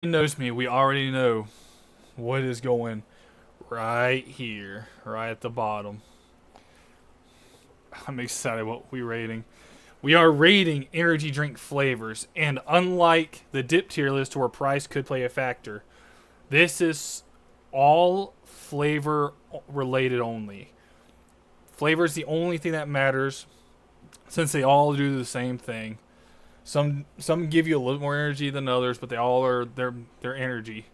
Knows me, we already know what is going right here, right at the bottom. I'm excited what we're rating. We are rating energy drink flavors, and unlike the dip tier list where price could play a factor, this is all flavor related only. Flavor is the only thing that matters since they all do the same thing. Some give you a little more energy than others, but they all are their energy.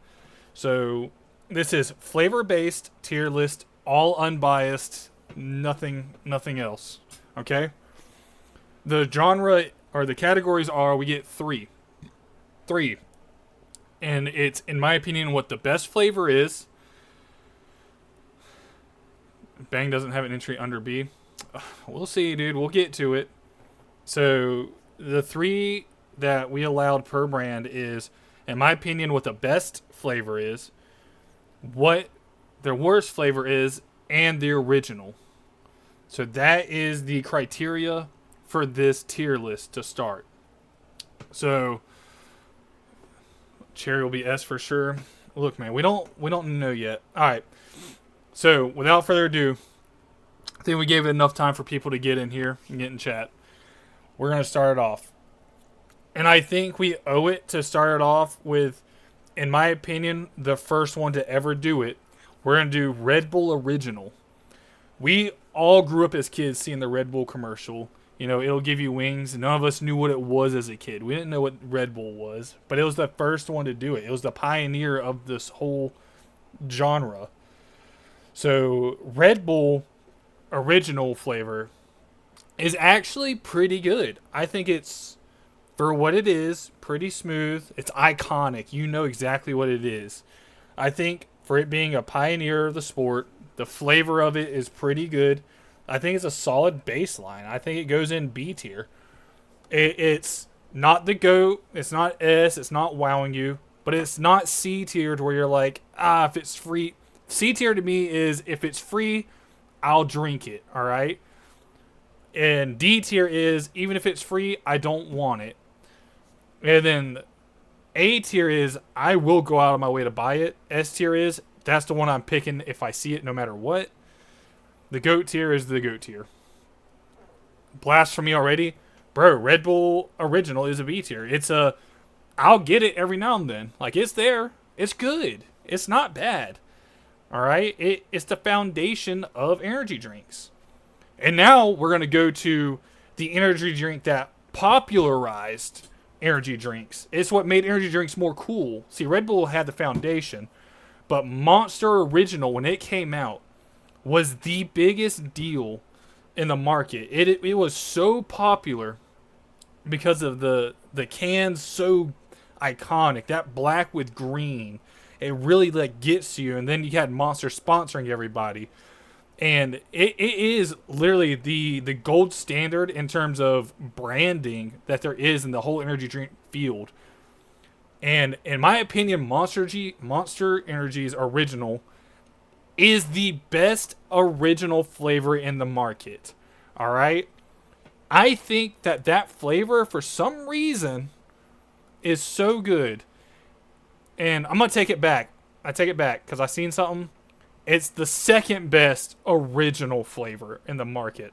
So this is flavor based tier list, all unbiased, nothing else. Okay? The genre or the categories are we get three. Three. And it's in my opinion what the best flavor is. Bang doesn't have an entry under B. We'll see, dude. We'll get to it. So the three that we allowed per brand is, in my opinion, what the best flavor is, what the worst flavor is, and the original. So that is the criteria for this tier list to start. So cherry will be S for sure. Look, man, we don't know yet. All right. So without further ado, I think we gave it enough time for people to get in here and get in chat. We're gonna start it off, and I think we owe it to start it off with, in my opinion, the first one to ever do it. We're gonna do Red Bull Original. We all grew up as kids seeing the Red Bull commercial. You know, it'll give you wings. None of us knew what it was as a kid. We didn't know what Red Bull was, but it was the first one to do it. It was the pioneer of this whole genre. So, Red Bull Original flavor is actually pretty good. I think it's, for what it is, pretty smooth. It's iconic. You know exactly what it is. I think for it being a pioneer of the sport, the flavor of it is pretty good. I think it's a solid baseline. I think it goes in B tier. It's not the GOAT. It's not S. It's not wowing you. But it's not C tier to where you're like, if it's free. C tier to me is if it's free, I'll drink it. All right? And D tier is even if it's free, I don't want it. And then A tier is I will go out of my way to buy it. S tier is that's the one I'm picking if I see it no matter what. The GOAT tier is the GOAT tier. Blast from me already. Bro, Red Bull Original is a B tier. I'll get it every now and then. Like, it's there. It's good. It's not bad. Alright? It's the foundation of energy drinks. And now we're going to go to the energy drink that popularized energy drinks. It's what made energy drinks more cool. See, Red Bull had the foundation, but Monster Original, when it came out, was the biggest deal in the market. It was so popular because of the cans so iconic. That black with green, it really like gets you. And then you had Monster sponsoring everybody. And it is literally the gold standard in terms of branding that there is in the whole energy drink field. And in my opinion, Monster Energy's original is the best original flavor in the market. All right? I think that flavor, for some reason, is so good. And I'm going to take it back. I take it back because I seen something. It's the second best original flavor in the market.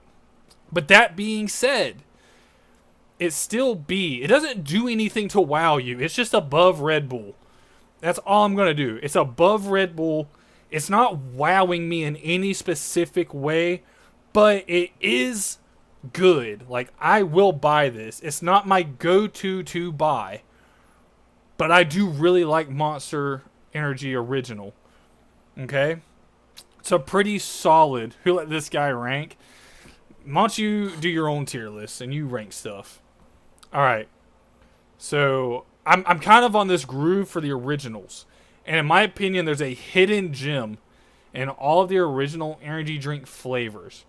But that being said, it's still B. It doesn't do anything to wow you. It's just above Red Bull. That's all I'm going to do. It's above Red Bull. It's not wowing me in any specific way, but it is good. Like, I will buy this. It's not my go-to to buy, but I do really like Monster Energy Original. Okay? It's a pretty solid. Who let this guy rank? Why don't you do your own tier list and you rank stuff? All right. So I'm kind of on this groove for the originals, and in my opinion, there's a hidden gem in all of the original energy drink flavors.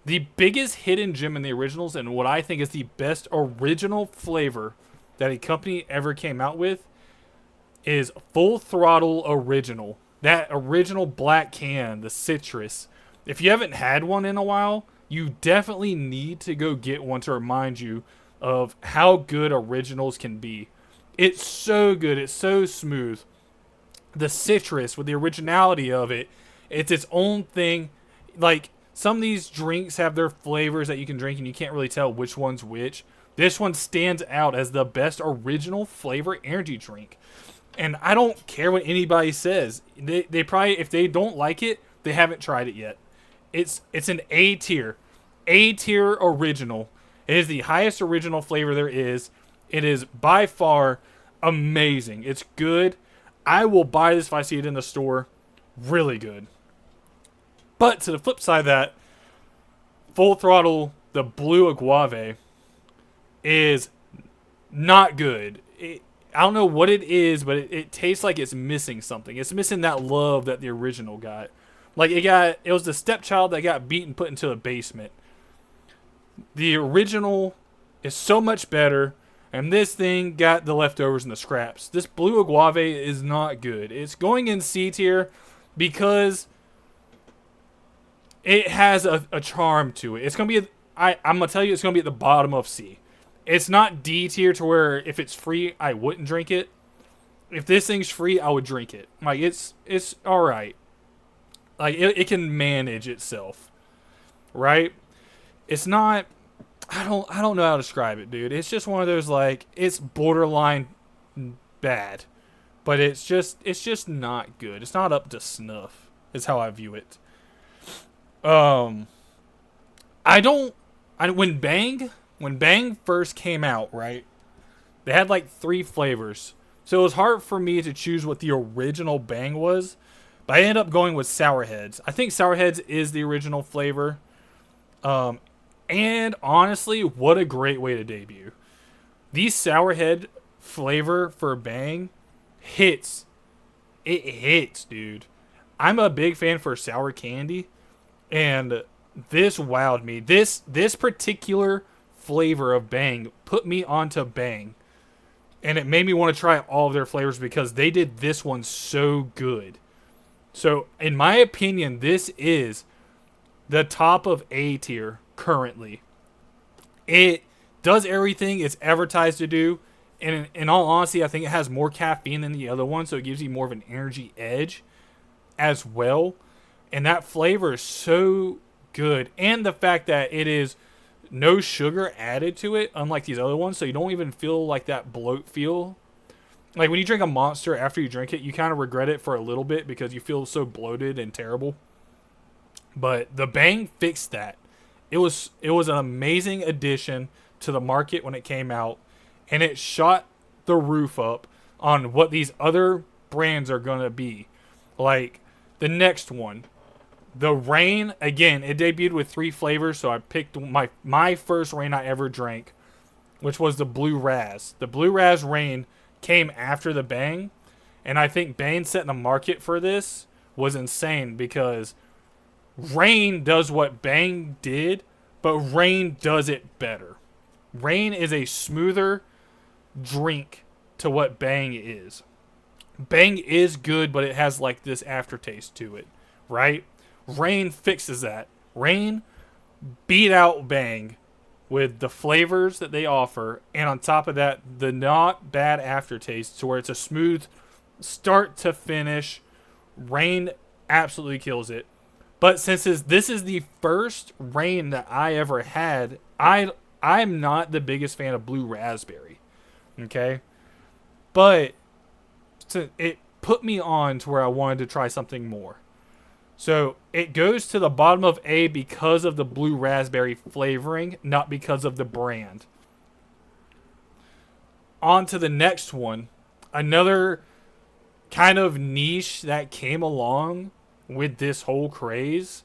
The biggest hidden gem in the originals, and what I think is the best original flavor that a company ever came out with, is Full Throttle Original. That original black can, the citrus. If you haven't had one in a while, you definitely need to go get one to remind you of how good originals can be. It's so good. It's so smooth. The citrus with the originality of it, it's its own thing. Like, some of these drinks have their flavors that you can drink and you can't really tell which one's which. This one stands out as the best original flavor energy drink. And I don't care what anybody says. They probably, if they don't like it, they haven't tried it yet. It's an A tier. A tier original. It is the highest original flavor there is. It is by far amazing. It's good. I will buy this if I see it in the store. Really good. But to the flip side of that, Full Throttle, the Blue Agave, is not good. I don't know what it is, but it tastes like it's missing something. It's missing that love that the original got. Like, it was the stepchild that got beaten, put into a basement. The original is so much better, and this thing got the leftovers and the scraps. This Blue Agave is not good. It's going in C tier because it has a charm to it. It's going to be, I'm going to tell you, it's going to be at the bottom of C. It's not D tier to where if it's free, I wouldn't drink it. If this thing's free, I would drink it. Like, it's alright. Like, it can manage itself. Right? It's not, I don't know how to describe it, dude. It's just one of those, like, it's borderline bad. But it's just not good. It's not up to snuff, is how I view it. When Bang first came out, right, they had like 3 flavors. So it was hard for me to choose what the original Bang was. But I ended up going with Sour Heads. I think Sour Heads is the original flavor. And honestly, what a great way to debut. The Sour Head flavor for Bang hits. It hits, dude. I'm a big fan for sour candy. And this wowed me. This particular flavor of Bang put me onto Bang, and it made me want to try all of their flavors because they did this one so good. So in my opinion, this is the top of A tier currently. It does everything it's advertised to do, and in all honesty, I think it has more caffeine than the other one, so it gives you more of an energy edge as well. And that flavor is so good, and the fact that it is no sugar added to it, unlike these other ones, so you don't even feel like that bloat feel. Like when you drink a Monster, after you drink it, you kind of regret it for a little bit because you feel so bloated and terrible. But the Bang fixed that. It was an amazing addition to the market when it came out, and it shot the roof up on what these other brands are going to be. Like the next one, the Rain, again, it debuted with 3 flavors, so I picked my first Rain I ever drank, which was the Blue Raz. The Blue Raz Rain came after the Bang, and I think Bang setting the market for this was insane because Rain does what Bang did, but Rain does it better. Rain is a smoother drink to what Bang is. Bang is good, but it has like this aftertaste to it, right? Rain fixes that. Rain beat out Bang with the flavors that they offer, and on top of that, the not bad aftertaste to where it's a smooth start to finish. Rain absolutely kills it. But since this is the first Rain that I ever had, I'm not the biggest fan of Blue Raspberry. Okay? But it put me on to where I wanted to try something more. So it goes to the bottom of A because of the Blue Raspberry flavoring, not because of the brand. On to the next one. Another kind of niche that came along with this whole craze.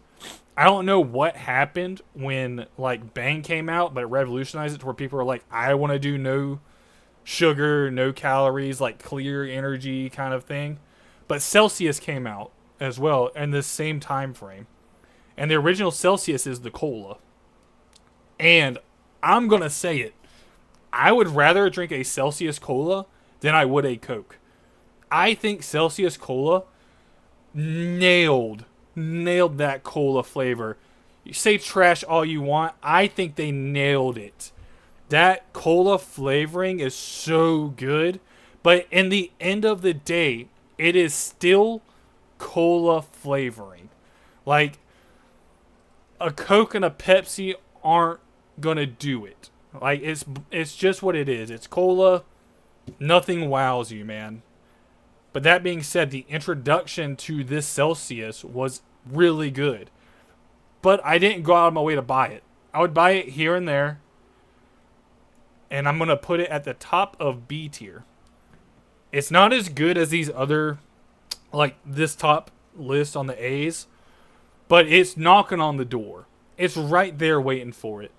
I don't know what happened when like Bang came out, but it revolutionized it to where people are like, I want to do no sugar, no calories, like clear energy kind of thing. But Celsius came out as well in the same time frame. And the original Celsius is the cola. And I'm going to say it. I would rather drink a Celsius cola than I would a Coke. I think Celsius cola nailed that cola flavor. You say trash all you want. I think they nailed it. That cola flavoring is so good But in the end of the day, it is still cola flavoring. Like, a Coke and a Pepsi aren't gonna do it. Like, it's just what it is. It's cola. Nothing wows you, man. But that being said, the introduction to this Celsius was really good. But I didn't go out of my way to buy it. I would buy it here and there. And I'm going to put it at the top of B tier. It's not as good as these other, like this top list on the A's. But it's knocking on the door. It's right there waiting for it.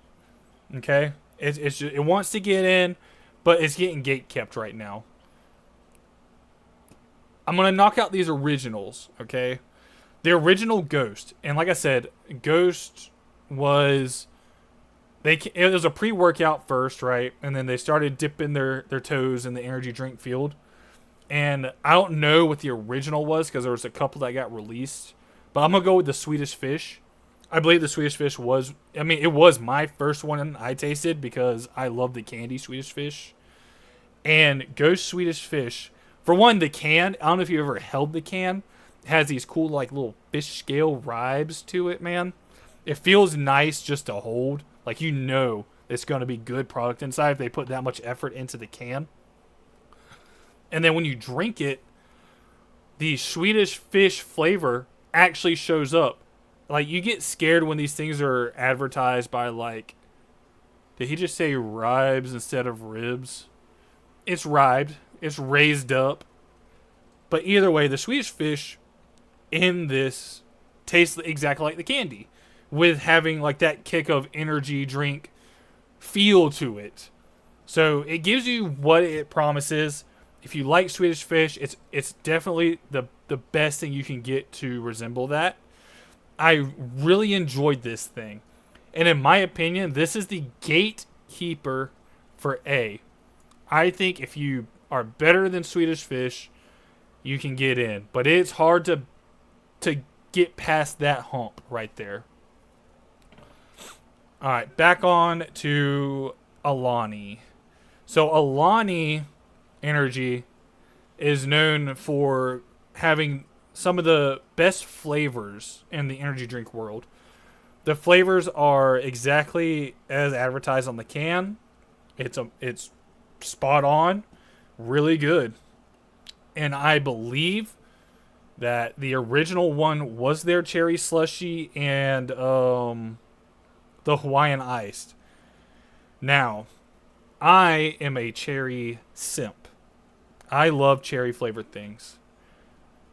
Okay? It wants to get in, but it's getting gate kept right now. I'm going to knock out these originals, okay? The original Ghost. And like I said, Ghost was... It was a pre-workout first, right? And then they started dipping their toes in the energy drink field. And I don't know what the original was because there was a couple that got released. But I'm going to go with the Swedish Fish. I believe the Swedish Fish was... I mean, it was my first one I tasted because I love the candy Swedish Fish. And Ghost Swedish Fish... For one, the can, I don't know if you ever held the can, it has these cool like little fish scale ribs to it, man. It feels nice just to hold. Like, you know it's going to be good product inside if they put that much effort into the can. And then when you drink it, the Swedish Fish flavor actually shows up. Like, you get scared when these things are advertised by, like, did he just say ribs instead of ribs? It's ribed. It's raised up. But either way, the Swedish Fish in this tastes exactly like the candy. With having like that kick of energy drink feel to it. So it gives you what it promises. If you like Swedish Fish, it's definitely the best thing you can get to resemble that. I really enjoyed this thing. And in my opinion, this is the gatekeeper for A. I think if you are better than Swedish Fish, you can get in. But it's hard to get past that hump right there. Alright, back on to Alani. So Alani Energy is known for having some of the best flavors in the energy drink world. The flavors are exactly as advertised on the can. It's spot on. Really good. And I believe that the original one was their cherry slushy and the Hawaiian iced. Now, I am a cherry simp. I love cherry flavored things.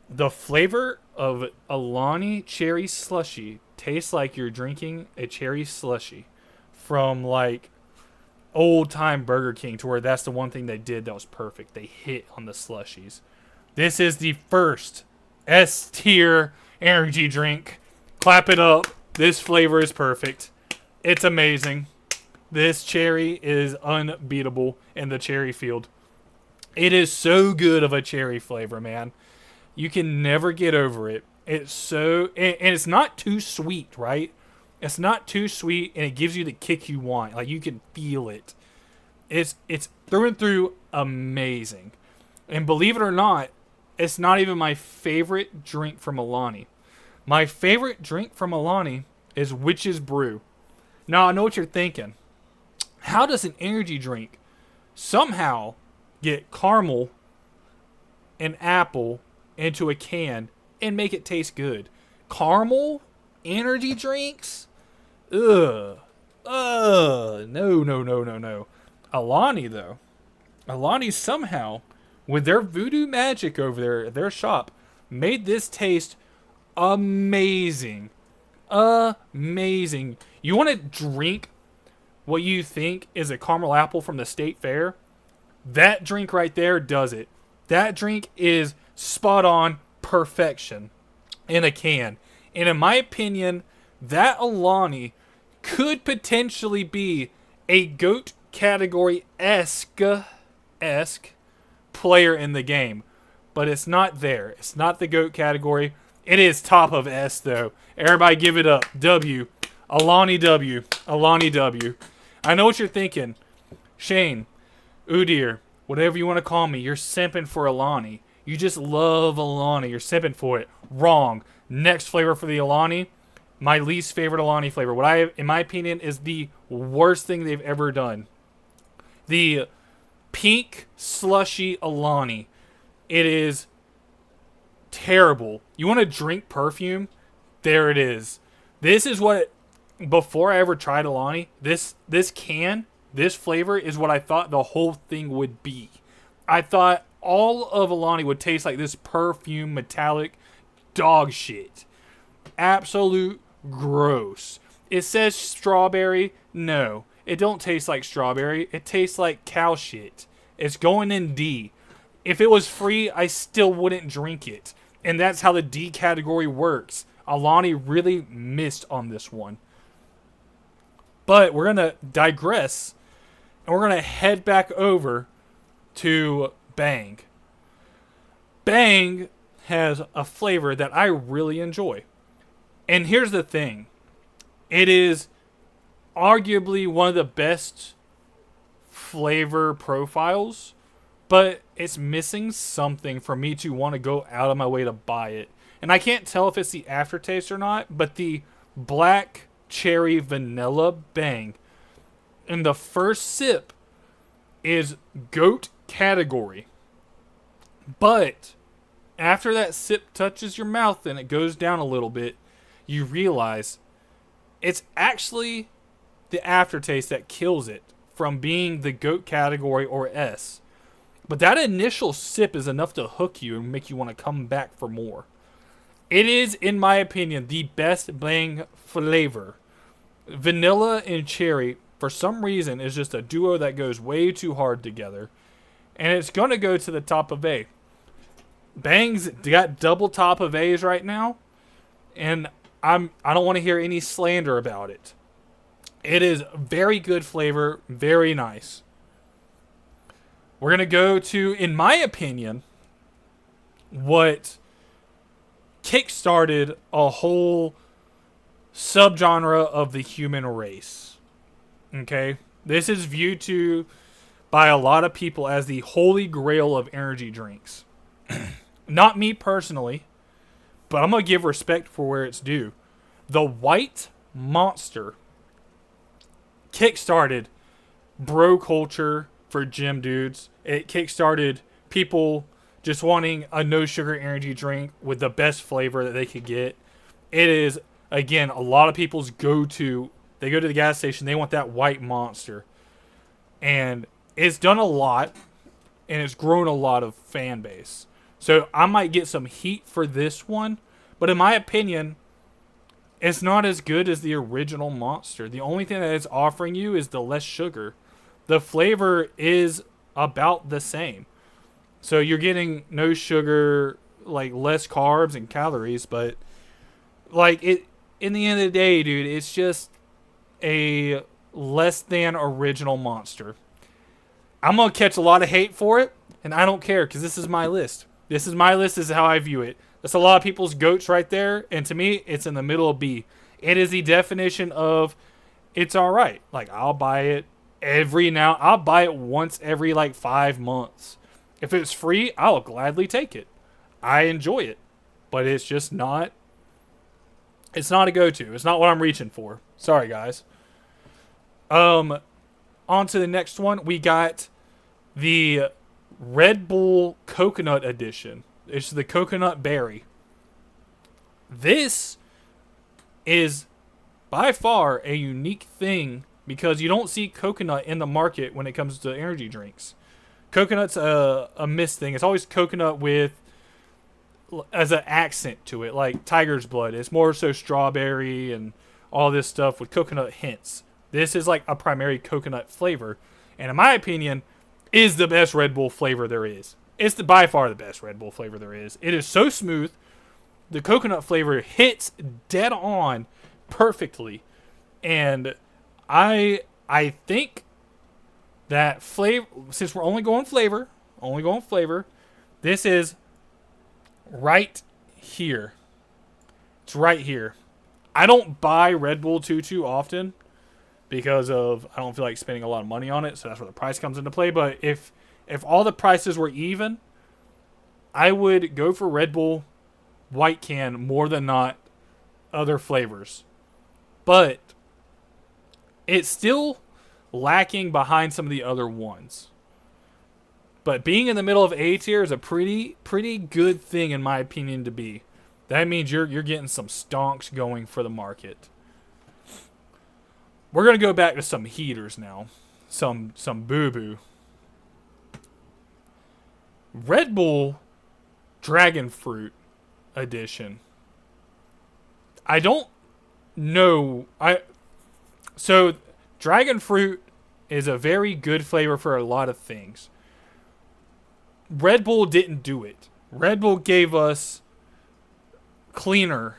The flavor of Alani cherry slushy tastes like you're drinking a cherry slushy from like old time Burger King, to where that's the one thing they did that was perfect. They hit on the slushies. This is the first S tier energy drink. Clap it up. This flavor is perfect. It's amazing. This cherry is unbeatable in the cherry field. It is so good of a cherry flavor, man. You can never get over it. It's so... And it's not too sweet, right? It's not too sweet, and it gives you the kick you want. Like, you can feel it. It's through and through amazing. And believe it or not, it's not even my favorite drink from Alani. My favorite drink from Alani is Witch's Brew. Now, I know what you're thinking. How does an energy drink somehow get caramel and apple into a can and make it taste good? Caramel energy drinks? Ugh. No. Alani, though. Alani somehow, with their voodoo magic over there at their shop, made this taste amazing. Amazing. You want to drink what you think is a caramel apple from the state fair? That drink right there does it. That drink is spot on perfection in a can. And in my opinion, that Alani could potentially be a GOAT category-esque player in the game. But it's not there. It's not the GOAT category. It is top of S, though. Everybody give it up. W. Alani W. Alani W. I know what you're thinking. Shane, Udir, whatever you want to call me, you're simping for Alani. You just love Alani. You're simping for it. Wrong. Next flavor for the Alani, my least favorite Alani flavor. What I, in my opinion, is the worst thing they've ever done. The pink slushy Alani. It is terrible. You want to drink perfume? There it is. This is what, before I ever tried Alani, this flavor is what I thought the whole thing would be. I thought all of Alani would taste like this perfume metallic dog shit. Absolute gross. It says strawberry. No, it don't taste like strawberry. It tastes like cow shit. It's going in D. If it was free, I still wouldn't drink it. And that's how the D category works. Alani really missed on this one. But we're going to digress. And we're going to head back over to Bang. Bang has a flavor that I really enjoy. And here's the thing. It is arguably one of the best flavor profiles, but it's missing something for me to want to go out of my way to buy it. And I can't tell if it's the aftertaste or not, but the black cherry vanilla Bang in the first sip is GOAT category. But after that sip touches your mouth and it goes down a little bit, you realize it's actually the aftertaste that kills it from being the GOAT category or S. But that initial sip is enough to hook you and make you want to come back for more. It is, in my opinion, the best Bang flavor. Vanilla and cherry, for some reason, is just a duo that goes way too hard together. And it's going to go to the top of A. Bang's got double top of A's right now. And I don't want to hear any slander about it. It is very good flavor, very nice. We're going to go to, in my opinion, what kickstarted a whole subgenre of the human race. Okay? This is viewed to by a lot of people as the holy grail of energy drinks. Not me personally, but I'm going to give respect for where it's due. The White Monster kickstarted bro culture for gym dudes. It kickstarted people just wanting a no sugar energy drink with the best flavor that they could get. It is, again, a lot of people's go-to. They go to the gas station, they want that White Monster. And it's done a lot, and it's grown a lot of fan base. So I might get some heat for this one, but in my opinion, it's not as good as the original Monster. The only thing that it's offering you is the less sugar. The flavor is about the same. So you're getting no sugar, like less carbs and calories, but like it in the end of the day, dude, it's just a less than original Monster. I'm going to catch a lot of hate for it, and I don't care because this is my list. This is my list. This is how I view it. That's a lot of people's goats right there, and to me, it's in the middle of B. It is the definition of it's all right. Like, I'll buy it I'll buy it once every like 5 months. If it's free, I'll gladly take it. I enjoy it, but it's just not. It's not a go-to. It's not what I'm reaching for. Sorry, guys. On to the next one. We got the Red Bull Coconut Edition. It's the Coconut Berry. This is by far a unique thing because you don't see coconut in the market when it comes to energy drinks. Coconut's a missed thing. It's always coconut with as an accent to it, like Tiger's Blood. It's more so strawberry and all this stuff with coconut hints. This is like a primary coconut flavor, and in my opinion, is the best Red Bull flavor there is. It's by far the best Red Bull flavor there is. It is so smooth. The coconut flavor hits dead on perfectly, and I think that flavor, since we're only going flavor, this is right here. It's right here. I don't buy Red Bull too often because of I don't feel like spending a lot of money on it, so that's where the price comes into play. But if if all the prices were even, I would go for Red Bull white can more than not other flavors. But it's still lacking behind some of the other ones. But being in the middle of A tier is a pretty good thing in my opinion to be. That means you're getting some stonks going for the market. We're gonna go back to some heaters now. Some boo-boo. Red Bull Dragon Fruit edition. I don't know. So Dragon Fruit is a very good flavor for a lot of things. Red Bull didn't do it. Red Bull gave us cleaner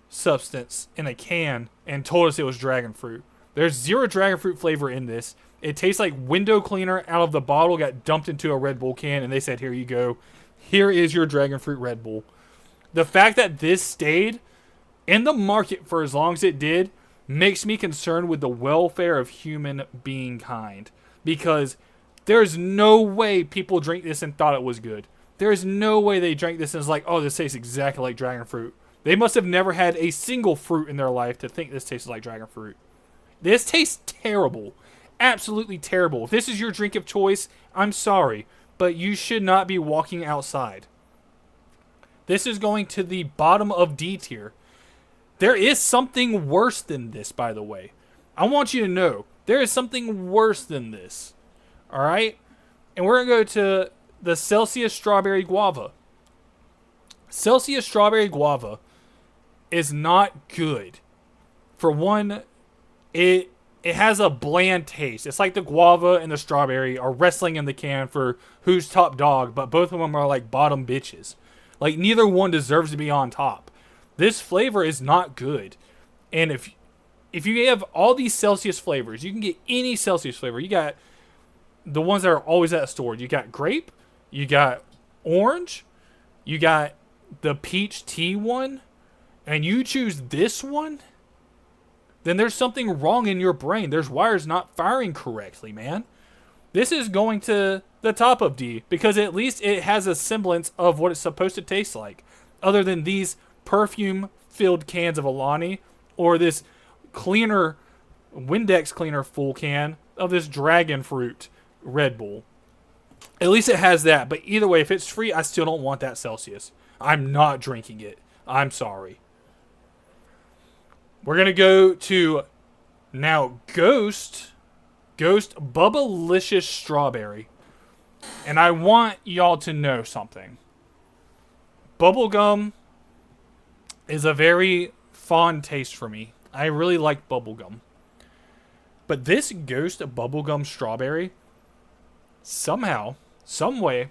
substance in a can and told us it was dragon fruit. There's zero dragon fruit flavor in this. It tastes like window cleaner out of the bottle got dumped into a Red Bull can, and they said, here you go. Here is your dragon fruit Red Bull. The fact that this stayed in the market for as long as it did makes me concerned with the welfare of human being kind. Because there's no way people drink this and thought it was good. There's no way they drank this and was like, oh, this tastes exactly like dragon fruit. They must have never had a single fruit in their life to think this tastes like dragon fruit. This tastes terrible. Absolutely terrible. If this is your drink of choice, I'm sorry, but you should not be walking outside. This is going to the bottom of D tier. There is something worse than this, by the way. I want you to know, there is something worse than this. Alright? And we're going to go to the Celsius Strawberry Guava. Celsius Strawberry Guava is not good. For one, it has a bland taste. It's like the guava and the strawberry are wrestling in the can for who's top dog, but both of them are like bottom bitches. Like, neither one deserves to be on top. This flavor is not good. And if you have all these Celsius flavors, you can get any Celsius flavor. You got the ones that are always at a store. You got grape, you got orange, you got the peach tea one, and you choose this one, then there's something wrong in your brain. There's wires not firing correctly, man. This is going to the top of D because at least it has a semblance of what it's supposed to taste like, other than these perfume-filled cans of Alani or this cleaner, Windex cleaner full can of this dragon fruit Red Bull. At least it has that, but either way, if it's free, I still don't want that Celsius. I'm not drinking it. I'm sorry. We're going to go to now Ghost Bubblicious Strawberry. And I want y'all to know something. Bubblegum is a very fond taste for me. I really like bubblegum. But this Ghost Bubblegum Strawberry somehow, some way,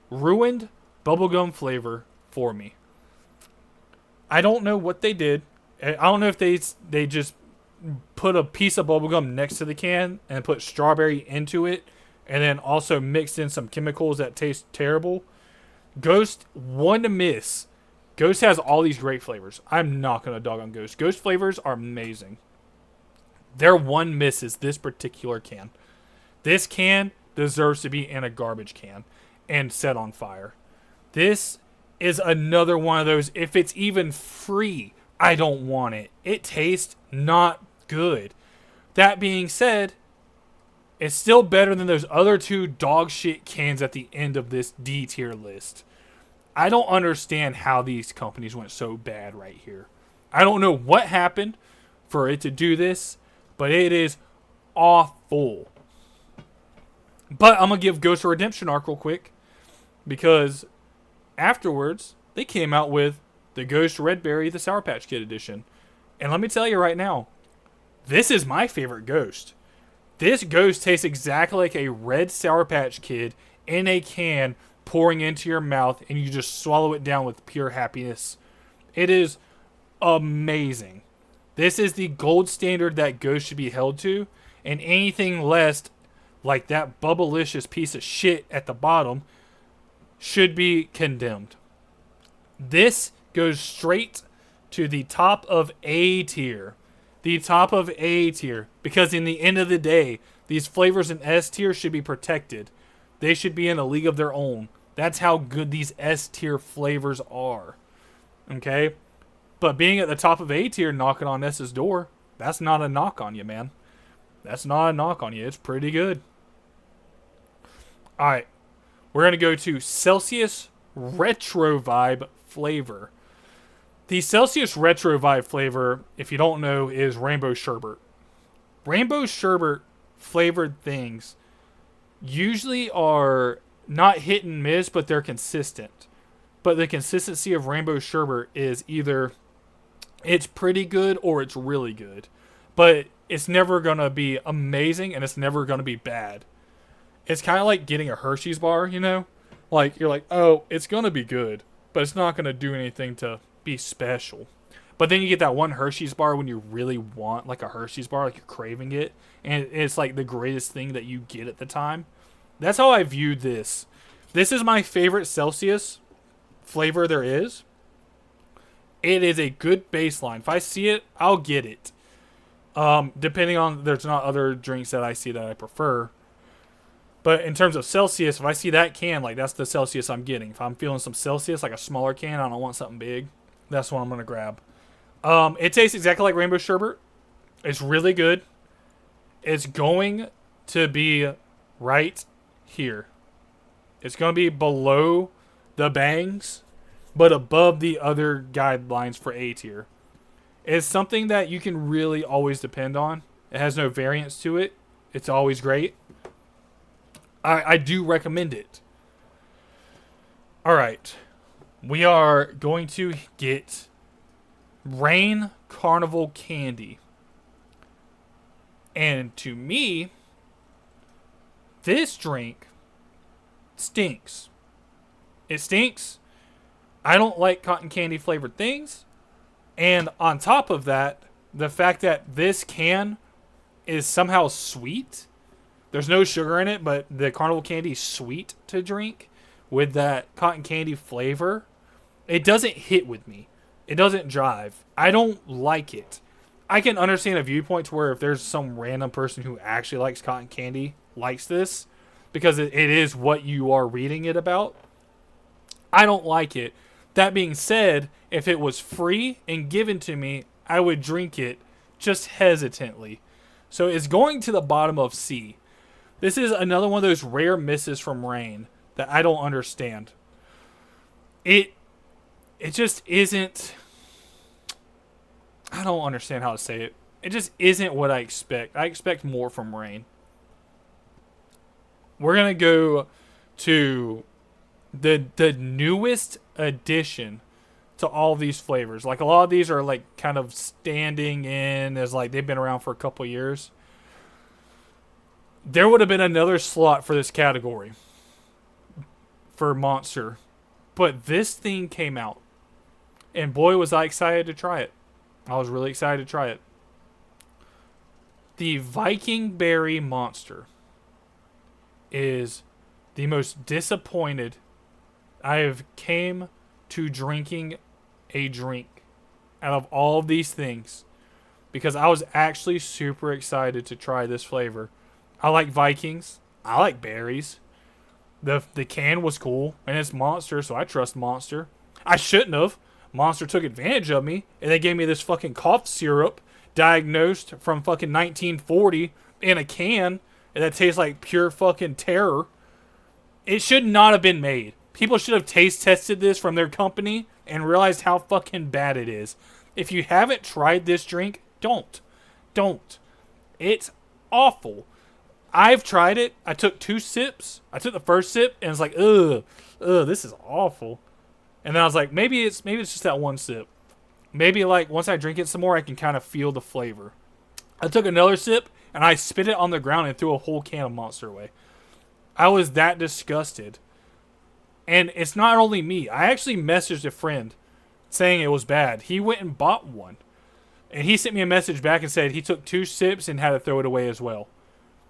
ruined bubblegum flavor for me. I don't know what they did. I don't know if they just put a piece of bubblegum next to the can and put strawberry into it and then also mixed in some chemicals that taste terrible. Ghost, one to miss. Ghost has all these great flavors. I'm not going to dog on Ghost. Ghost flavors are amazing. Their one miss is this particular can. This can deserves to be in a garbage can and set on fire. This is another one of those, if it's even free, I don't want it. It tastes not good. That being said, it's still better than those other two dog shit cans at the end of this D tier list. I don't understand how these companies went so bad right here. I don't know what happened for it to do this, but it is awful. But I'm going to give Ghost a redemption arc real quick, because afterwards, they came out with the Ghost Red Berry, the Sour Patch Kid edition. And let me tell you right now, this is my favorite Ghost. This Ghost tastes exactly like a red Sour Patch Kid in a can pouring into your mouth, and you just swallow it down with pure happiness. It is amazing. This is the gold standard that Ghost should be held to, and anything less, like that bubblicious piece of shit at the bottom, should be condemned. This goes straight to the top of A tier. The top of A tier. Because in the end of the day, these flavors in S tier should be protected. They should be in a league of their own. That's how good these S tier flavors are. Okay? But being at the top of A tier, knocking on S's door, that's not a knock on you, man. That's not a knock on you. It's pretty good. Alright. We're going to go to Celsius Retro Vibe flavor. The Celsius Retro Vibe flavor, if you don't know, is rainbow sherbet. Rainbow sherbet flavored things usually are not hit and miss, but they're consistent. But the consistency of rainbow sherbet is either it's pretty good or it's really good. But it's never going to be amazing and it's never going to be bad. It's kind of like getting a Hershey's bar, you know? Like, you're like, oh, it's going to be good, but it's not going to do anything to be special. But then you get that one Hershey's bar when you really want like a Hershey's bar, like you're craving it, and it's like the greatest thing that you get at the time. That's how I viewed this. This is my favorite Celsius flavor there is. It is a good baseline. If I see it, I'll get it. Depending on, there's not other drinks that I see that I prefer. But in terms of Celsius, if I see that can, like that's the Celsius I'm getting. If I'm feeling some Celsius, like a smaller can, I don't want something big, that's what I'm going to grab. It tastes exactly like rainbow sherbet. It's really good. It's going to be right here. It's going to be below the bangs, but above the other guidelines for A tier. It's something that you can really always depend on. It has no variance to it. It's always great. I do recommend it. Alright. We are going to get Reign Carnival Candy. And to me, this drink stinks. It stinks. I don't like cotton candy flavored things. And on top of that, the fact that this can is somehow sweet. There's no sugar in it, but the Carnival Candy is sweet to drink with that cotton candy flavor. It doesn't hit with me. It doesn't drive. I don't like it. I can understand a viewpoint to where if there's some random person who actually likes cotton candy, likes this, because it is what you are reading it about. I don't like it. That being said, if it was free and given to me, I would drink it just hesitantly. So it's going to the bottom of C. This is another one of those rare misses from Reign that I don't understand. It just isn't... I don't understand how to say it. It just isn't what I expect. I expect more from Reign. We're going to go to the newest addition to all these flavors. Like a lot of these are like kind of standing in as like they've been around for a couple years. There would have been another slot for this category for Monster. But this thing came out. And boy, was I excited to try it. I was really excited to try it. The Viking Berry Monster is the most disappointed I have came to drinking a drink out of all of these things. Because I was actually super excited to try this flavor. I like Vikings. I like berries. The can was cool. And it's Monster, so I trust Monster. I shouldn't have. Monster took advantage of me. And they gave me this fucking cough syrup diagnosed from fucking 1940 in a can. And that tastes like pure fucking terror. It should not have been made. People should have taste tested this from their company and realized how fucking bad it is. If you haven't tried this drink, don't. Don't. It's awful. I've tried it. I took 2 sips. I took the first sip and it's like, ugh, this is awful. And then I was like, maybe it's just that one sip. Maybe like once I drink it some more, I can kind of feel the flavor. I took another sip and I spit it on the ground and threw a whole can of Monster away. I was that disgusted. And it's not only me. I actually messaged a friend saying it was bad. He went and bought one. And he sent me a message back and said he took 2 sips and had to throw it away as well.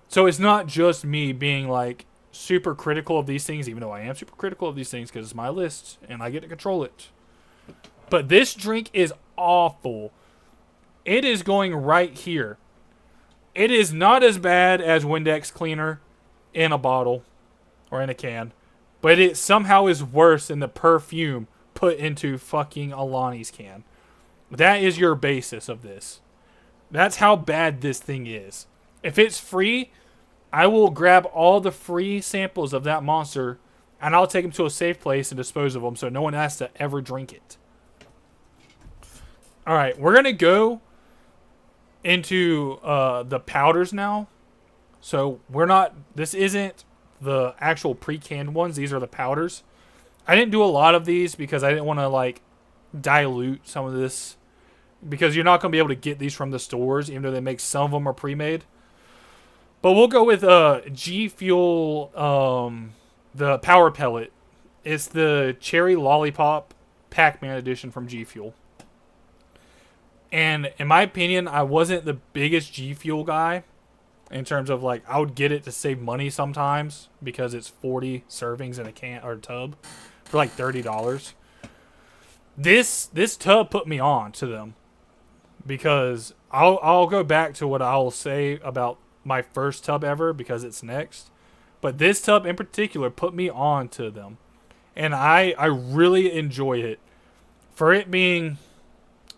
So it's not just me being like super critical of these things, even though I am super critical of these things because it's my list and I get to control it. But this drink is awful. It is going right here. It is not as bad as Windex Cleaner in a bottle. or in a can, but it somehow is worse than the perfume put into fucking Alani's can. That is your basis of this. That's how bad this thing is. If it's free, I will grab all the free samples of that monster and I'll take them to a safe place and dispose of them so no one has to ever drink it. Alright, we're going to go into the powders now. So this isn't the actual pre-canned ones. These are the powders. I didn't do a lot of these because I didn't want to like dilute some of this. Because you're not going to be able to get these from the stores, even though they make some of them are pre-made. But we'll go with G Fuel, the Power Pellet. It's the Cherry Lollipop Pac-Man edition from G Fuel. And in my opinion, I wasn't the biggest G Fuel guy. In terms of like, I would get it to save money sometimes. Because it's 40 servings in a can or tub. For like $30. This tub put me on to them. Because I'll go back to what I'll say about my first tub ever because it's next. But this tub in particular put me on to them. And I really enjoy it. For it being,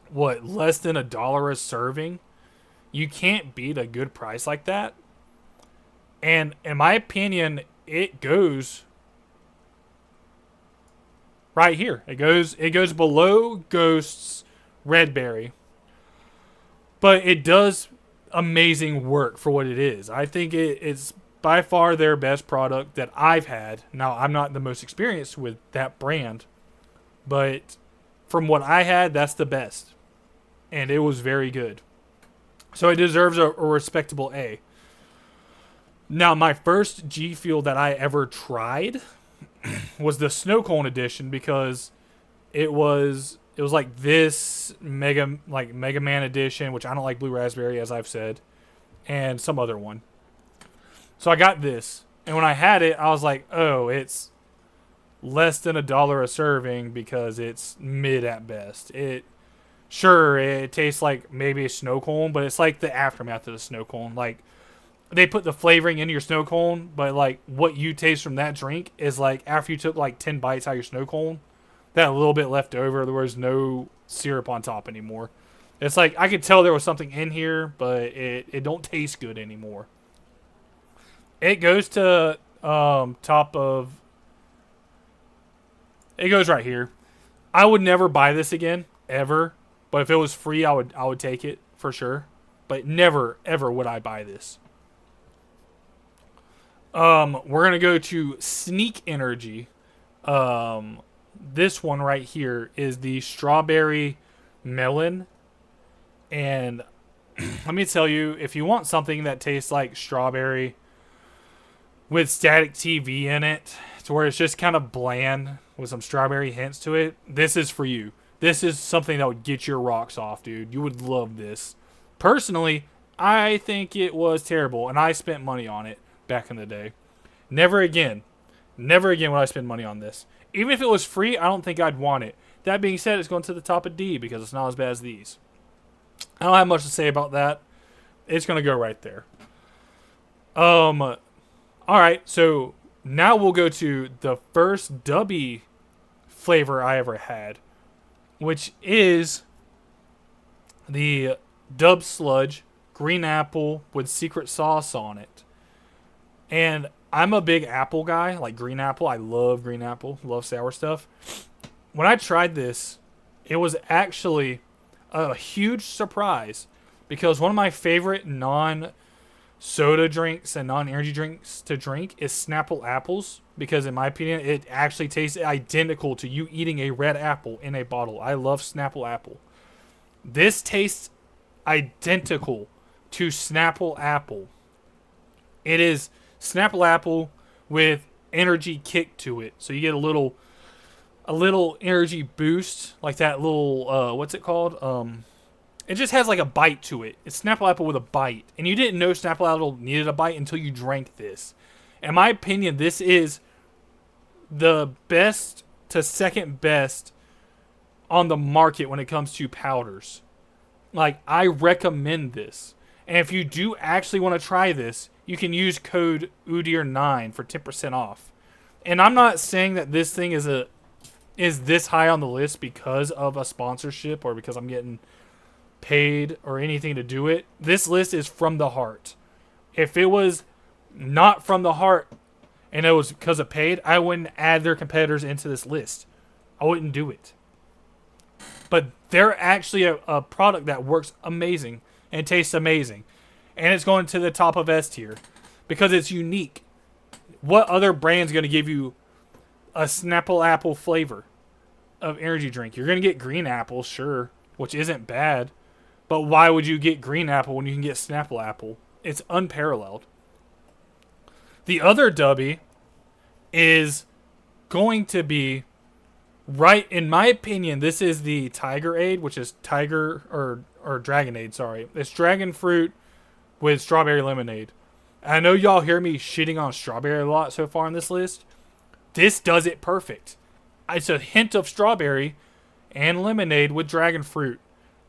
what, less than $1 a serving, you can't beat a good price like that. And in my opinion, it goes right here. It goes below Ghost's Red Berry. But it does amazing work for what it is. I think it's by far their best product that I've had. Now, I'm not the most experienced with that brand. But from what I had, that's the best. And it was very good. So it deserves a respectable A. Now, my first G Fuel that I ever tried was the Snow Cone edition because it was like this Mega Man edition, which I don't like Blue Raspberry, as I've said, and some other one. So I got this, and when I had it, I was like, oh, it's less than $1 a serving because it's mid at best. It tastes like maybe a snow cone, but it's like the aftermath of the snow cone. Like, they put the flavoring into your snow cone, but like what you taste from that drink is like after you took like 10 bites out of your snow cone, that a little bit left over, there was no syrup on top anymore. It's like, I could tell there was something in here, but it don't taste good anymore. It goes to top of... It goes right here. I would never buy this again, ever. But if it was free, I would take it, for sure. But never, ever would I buy this. We're going to go to Sneak Energy. This one right here is the Strawberry Melon. And let me tell you, if you want something that tastes like strawberry with static TV in it, to where it's just kind of bland with some strawberry hints to it, this is for you. This is something that would get your rocks off, dude. You would love this. Personally, I think it was terrible, and I spent money on it back in the day. Never again. Never again would I spend money on this. Even if it was free, I don't think I'd want it. That being said, it's going to the top of D because it's not as bad as these. I don't have much to say about that. It's going to go right there. Alright, so now we'll go to the first Dubby flavor I ever had, which is the Dub Sludge green apple with secret sauce on it. And I'm a big apple guy, like green apple. I love green apple, love sour stuff. When I tried this, it was actually a huge surprise because one of my favorite non-soda drinks and non-energy drinks to drink is Snapple apples, because in my opinion, it actually tastes identical to you eating a red apple in a bottle. I love Snapple apple. This tastes identical to Snapple apple. It is Snapple apple with energy kick to it. So you get a little energy boost, like that little, what's it called? It just has like a bite to it. It's Snapple apple with a bite. And you didn't know Snapple apple needed a bite until you drank this. In my opinion, this is the best to second best on the market when it comes to powders. Like, I recommend this. And if you do actually want to try this, you can use code UDIR9 for 10% off. And I'm not saying that this thing is this high on the list because of a sponsorship or because I'm getting paid or anything to do it. This list is from the heart. If it was not from the heart and it was because of paid, I wouldn't add their competitors into this list. I wouldn't do it. But they're actually a product that works amazing and tastes amazing. And it's going to the top of S tier because it's unique. What other brand's going to give you a Snapple apple flavor of energy drink? You're going to get green apple, sure, which isn't bad. But why would you get green apple when you can get Snapple apple? It's unparalleled. The other dubby is going to be, right, in my opinion, this is the Tigerade, which is Tiger, or Dragonade, sorry. It's dragon fruit with strawberry lemonade. I know y'all hear me shitting on strawberry a lot so far on this list. This does it perfect. It's a hint of strawberry and lemonade with dragon fruit.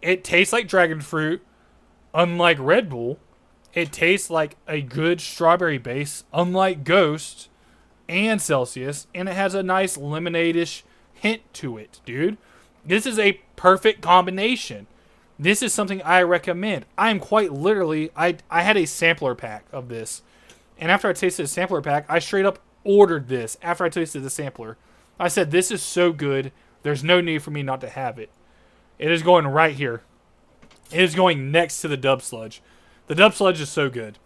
It tastes like dragon fruit, unlike Red Bull. It tastes like a good strawberry base, unlike Ghost and Celsius. And it has a nice lemonade-ish hint to it, dude. This is a perfect combination. This is something I recommend. I am quite literally, I had a sampler pack of this. And after I tasted the sampler pack, I straight up ordered this after I tasted the sampler. I said, this is so good, there's no need for me not to have it. It is going right here. It is going next to the Dub Sludge. The Dub Sludge is so good.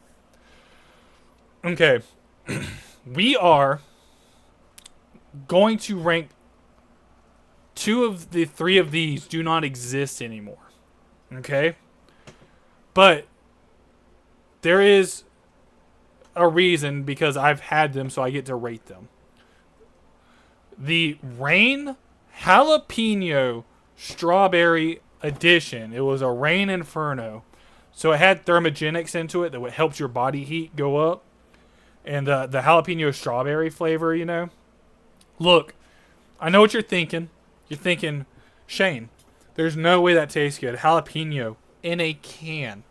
Okay. We are going to rank 2 of the 3 of these do not exist anymore. Okay? But there is a reason because I've had them, so I get to rate them. The Reign Jalapeno Strawberry Edition. It was a Reign Inferno. So it had thermogenics into it that would help your body heat go up. And the jalapeno strawberry flavor, you know. Look, I know what you're thinking. You're thinking, Shane, there's no way that tastes good. Jalapeno in a can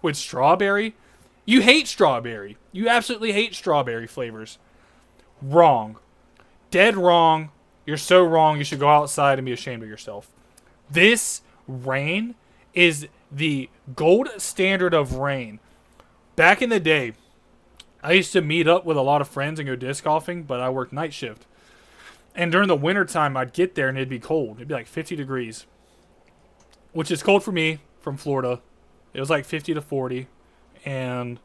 with strawberry? You hate strawberry. You absolutely hate strawberry flavors. Wrong. Dead wrong. You're so wrong. You should go outside and be ashamed of yourself. This Reign is the gold standard of Reign. Back in the day, I used to meet up with a lot of friends and go disc golfing, but I worked night shift. And during the winter time, I'd get there and it'd be cold. It'd be like 50 degrees, which is cold for me from Florida. It was like 50 to 40. And,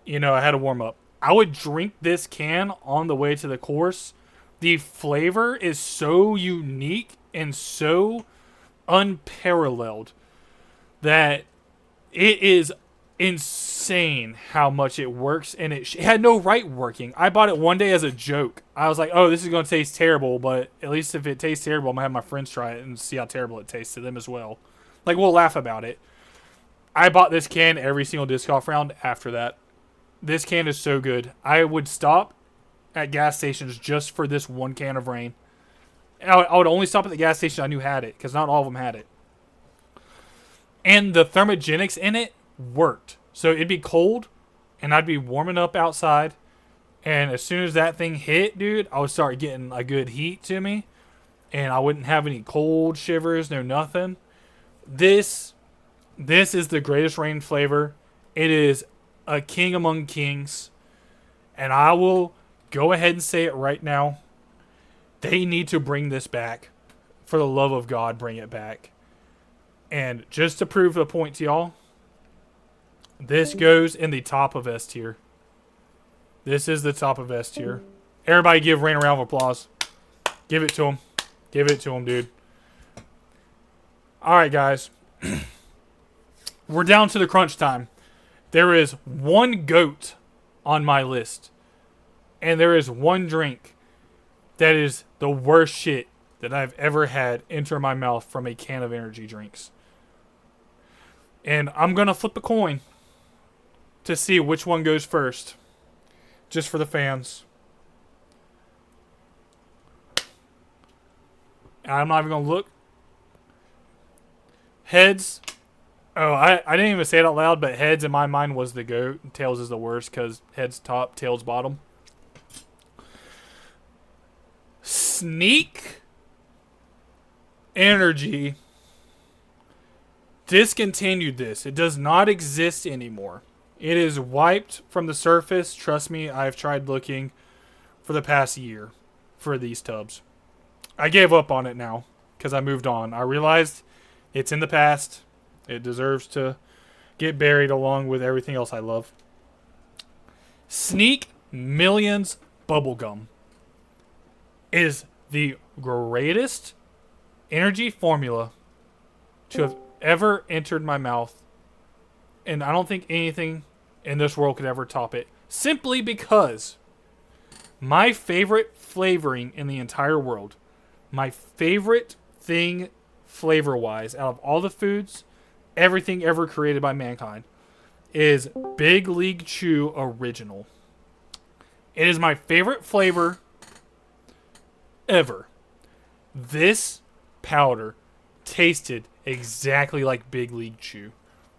you know, I had to warm up. I would drink this can on the way to the course. The flavor is so unique and so unparalleled that it is insane how much it works, and it had no right working. I bought it one day as a joke. I was like, oh, this is going to taste terrible, but at least if it tastes terrible, I'm going to have my friends try it and see how terrible it tastes to them as well. Like, we'll laugh about it. I bought this can every single disc golf round after that. This can is so good. I would stop at gas stations just for this one can of Reign. I would only stop at the gas station I knew had it, because not all of them had it. And the thermogenics in it worked. So it'd be cold, and I'd be warming up outside. And as soon as that thing hit, dude, I would start getting a good heat to me. And I wouldn't have any cold shivers, no nothing. This is the greatest Reign flavor. It is a king among kings. And I will go ahead and say it right now. They need to bring this back. For the love of God, bring it back. And just to prove the point to y'all, this goes in the top of S tier. This is the top of S tier. Everybody give Reign a round of applause. Give it to him. Give it to him, dude. Alright, guys. We're down to the crunch time. There is one goat on my list. And there is one drink that is the worst shit that I've ever had enter my mouth from a can of energy drinks. And I'm going to flip a coin to see which one goes first. Just for the fans. I'm not even going to look. Heads. Oh, I didn't even say it out loud, but heads in my mind was the goat. Tails is the worst because heads top, tails bottom. Sneak Energy discontinued this. It does not exist anymore. It is wiped from the surface. Trust me, I've tried looking for the past year for these tubs. I gave up on it now because I moved on. I realized it's in the past. It deserves to get buried along with everything else I love. Sneak Millions Bubblegum is the greatest energy formula to have ever entered my mouth. And I don't think anything in this world could ever top it. Simply because my favorite flavoring in the entire world, my favorite thing flavor-wise out of all the foods, everything ever created by mankind, is Big League Chew Original. It is my favorite flavor ever. This powder tasted exactly like Big League Chew.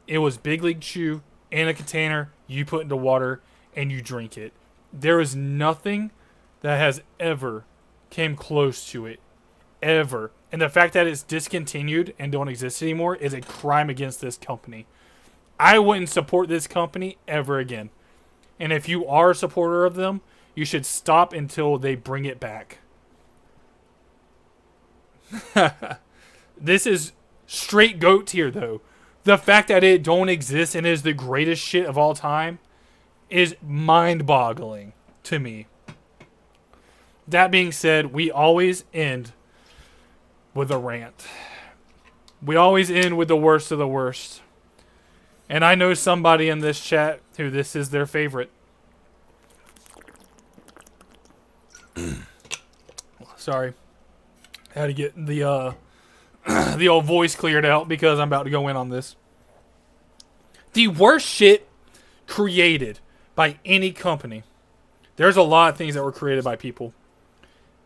It was Big League Chew in a container, you put into water, and you drink it. There is nothing that has ever came close to it. Ever. And the fact that it's discontinued and don't exist anymore is a crime against this company. I wouldn't support this company ever again. And if you are a supporter of them, you should stop until they bring it back. This is straight goat tier, though. The fact that it don't exist and is the greatest shit of all time is mind-boggling to me. That being said, we always end with a rant. We always end with the worst of the worst. And I know somebody in this chat who this is their favorite. Sorry. Had to get the the old voice cleared out because I'm about to go in on this. The worst shit created by any company. There's a lot of things that were created by people.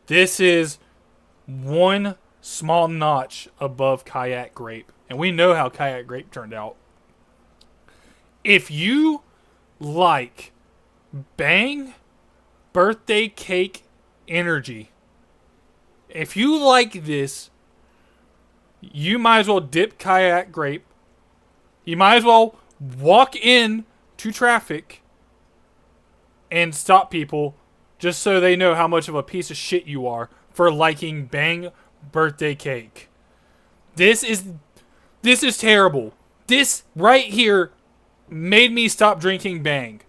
This is one small notch above Kayak Grape. And we know how Kayak Grape turned out. If you like Bang Birthday Cake Energy, if you like this, you might as well dip Kayak Grape. You might as well walk in to traffic and stop people just so they know how much of a piece of shit you are for liking Bang Birthday Cake. This is terrible. This right here made me stop drinking Bang.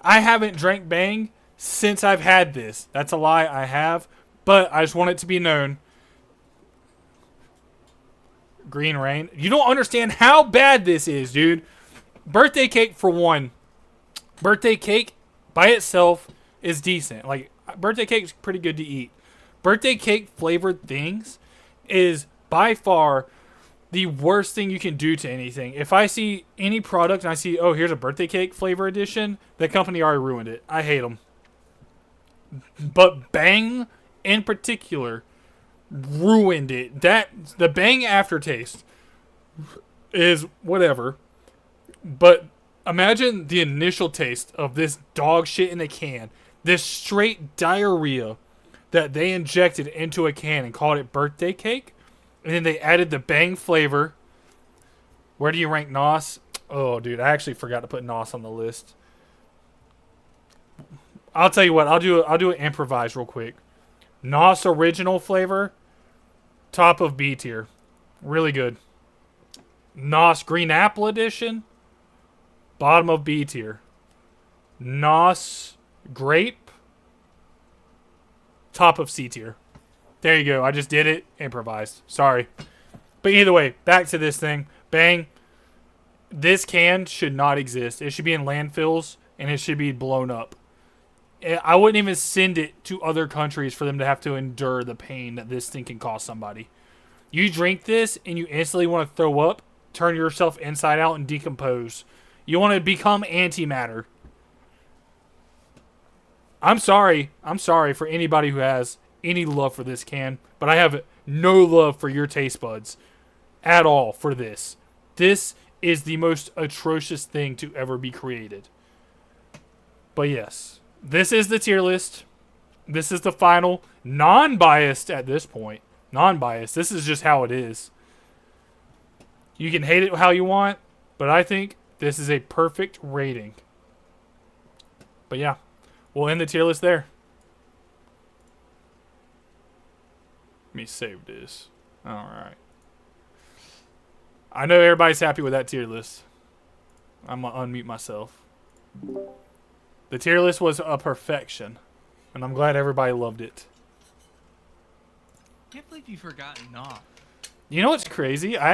I haven't drank Bang since I've had this. That's a lie, I have. But I just want it to be known. Green Rain. You don't understand how bad this is, dude. Birthday cake, for one. Birthday cake by itself is decent. Like, birthday cake is pretty good to eat. Birthday cake flavored things is by far the worst thing you can do to anything. If I see any product and I see, oh, here's a birthday cake flavor edition, the company already ruined it. I hate them. But Bang in particular ruined it. The Bang aftertaste is whatever. But imagine the initial taste of this dog shit in a can. This straight diarrhea that they injected into a can and called it birthday cake. And then they added the Bang flavor. Where do you rank NOS? Oh, dude, I actually forgot to put NOS on the list. I'll tell you what, I'll do an improvise real quick. NOS original flavor, top of B tier. Really good. NOS Green Apple Edition, bottom of B tier. NOS Grape, top of C tier. There you go. I just did it. Improvised. Sorry. But either way, back to this thing. Bang. This can should not exist. It should be in landfills, and it should be blown up. I wouldn't even send it to other countries for them to have to endure the pain that this thing can cause somebody. You drink this, and you instantly want to throw up, turn yourself inside out, and decompose. You want to become antimatter. I'm sorry. I'm sorry for anybody who has any love for this can, but I have no love for your taste buds at all for this. This is the most atrocious thing to ever be created. But yes, this is the tier list. This is the final, non-biased at this point. Non-biased. This is just how it is. You can hate it how you want, but I think this is a perfect rating. But yeah, we'll end the tier list there. Let me save this. Alright. I know everybody's happy with that tier list. I'm going to unmute myself. The tier list was a perfection. And I'm glad everybody loved it. I can't believe you forgot Knock. You know what's crazy? I